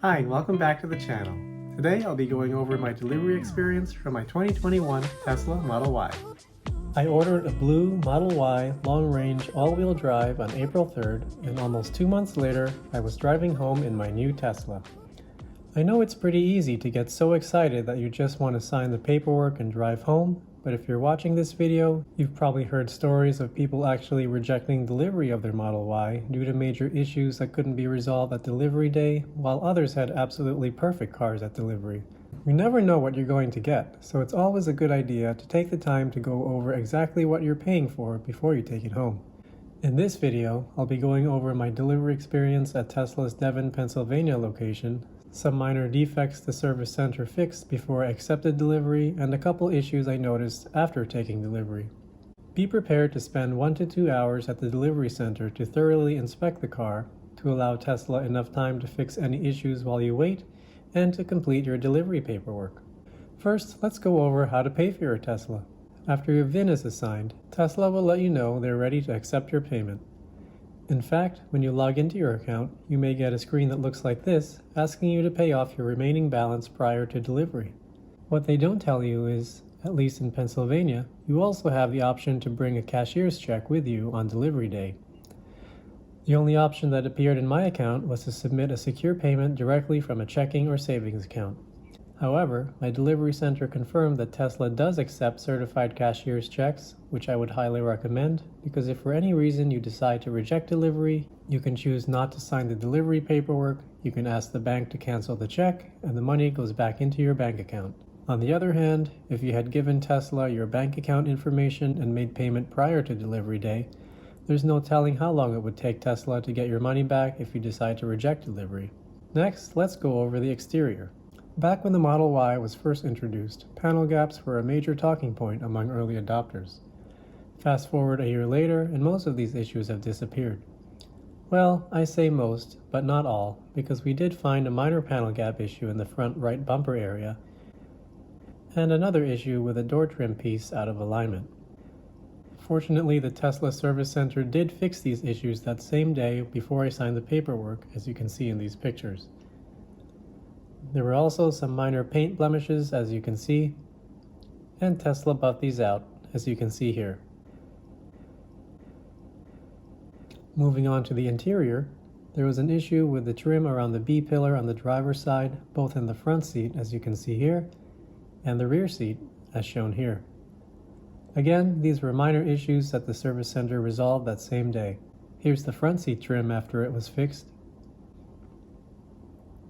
Hi, and welcome back to the channel. Today I'll be going over my delivery experience for my 2021 Tesla Model Y. I ordered a blue Model Y long-range all-wheel drive on April 3rd, and almost 2 months later, I was driving home in my new Tesla. I know it's pretty easy to get so excited that you just want to sign the paperwork and drive home, but if you're watching this video, you've probably heard stories of people actually rejecting delivery of their Model Y due to major issues that couldn't be resolved at delivery day, while others had absolutely perfect cars at delivery. You never know what you're going to get, so it's always a good idea to take the time to go over exactly what you're paying for before you take it home. In this video, I'll be going over my delivery experience at Tesla's Devon, Pennsylvania location, some minor defects the service center fixed before I accepted delivery, and a couple issues I noticed after taking delivery. Be prepared to spend 1 to 2 hours at the delivery center to thoroughly inspect the car, to allow Tesla enough time to fix any issues while you wait, and to complete your delivery paperwork. First, let's go over how to pay for your Tesla. After your VIN is assigned, Tesla will let you know they're ready to accept your payment. In fact, when you log into your account, you may get a screen that looks like this, asking you to pay off your remaining balance prior to delivery. What they don't tell you is, at least in Pennsylvania, you also have the option to bring a cashier's check with you on delivery day. The only option that appeared in my account was to submit a secure payment directly from a checking or savings account. However, my delivery center confirmed that Tesla does accept certified cashier's checks, which I would highly recommend, because if for any reason you decide to reject delivery, you can choose not to sign the delivery paperwork, you can ask the bank to cancel the check, and the money goes back into your bank account. On the other hand, if you had given Tesla your bank account information and made payment prior to delivery day, there's no telling how long it would take Tesla to get your money back if you decide to reject delivery. Next, let's go over the exterior. Back when the Model Y was first introduced, panel gaps were a major talking point among early adopters. Fast forward a year later, and most of these issues have disappeared. Well, I say most, but not all, because we did find a minor panel gap issue in the front right bumper area, and another issue with a door trim piece out of alignment. Fortunately, the Tesla Service Center did fix these issues that same day before I signed the paperwork, as you can see in these pictures. There were also some minor paint blemishes, as you can see, and Tesla buffed these out, as you can see here. Moving on to the interior, there was an issue with the trim around the B-pillar on the driver's side, both in the front seat, as you can see here, and the rear seat, as shown here. Again, these were minor issues that the service center resolved that same day. Here's the front seat trim after it was fixed,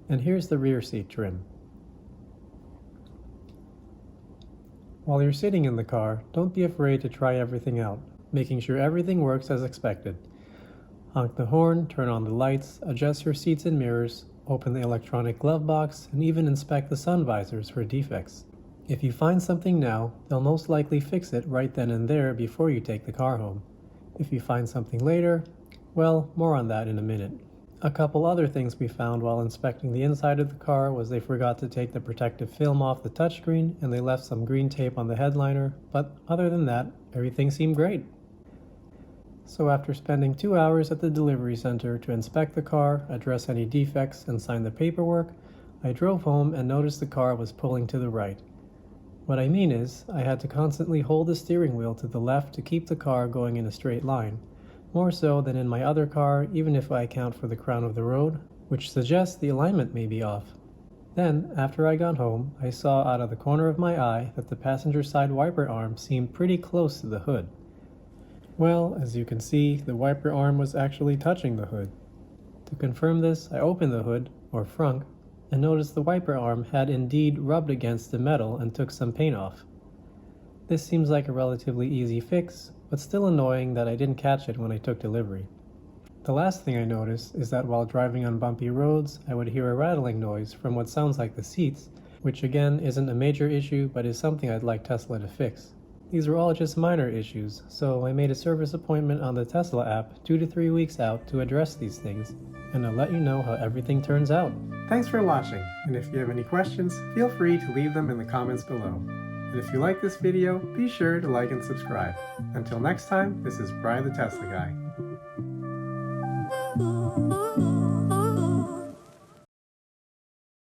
and here's the rear seat trim. While you're sitting in the car, don't be afraid to try everything out, making sure everything works as expected. Honk the horn, turn on the lights, adjust your seats and mirrors, open the electronic glove box, and even inspect the sun visors for defects. If you find something now, they'll most likely fix it right then and there before you take the car home. If you find something later, well, more on that in a minute. A couple other things we found while inspecting the inside of the car was they forgot to take the protective film off the touchscreen and they left some green tape on the headliner, but other than that, everything seemed great. So after spending 2 hours at the delivery center to inspect the car, address any defects, and sign the paperwork, I drove home and noticed the car was pulling to the right. What I mean is, I had to constantly hold the steering wheel to the left to keep the car going in a straight line. More so than in my other car, even if I account for the crown of the road, which suggests the alignment may be off. Then, after I got home, I saw out of the corner of my eye that the passenger side wiper arm seemed pretty close to the hood. Well, as you can see, the wiper arm was actually touching the hood. To confirm this, I opened the hood, or frunk, and noticed the wiper arm had indeed rubbed against the metal and took some paint off. This seems like a relatively easy fix, but still annoying that I didn't catch it when I took delivery. The last thing I noticed is that while driving on bumpy roads, I would hear a rattling noise from what sounds like the seats, which again isn't a major issue but is something I'd like Tesla to fix. These were all just minor issues, so I made a service appointment on the Tesla app 2 to 3 weeks out to address these things, and I'll let you know how everything turns out. Thanks for watching, and if you have any questions, feel free to leave them in the comments below. And if you like this video, be sure to like and subscribe. Until next time, this is Brian the Tesla Guy.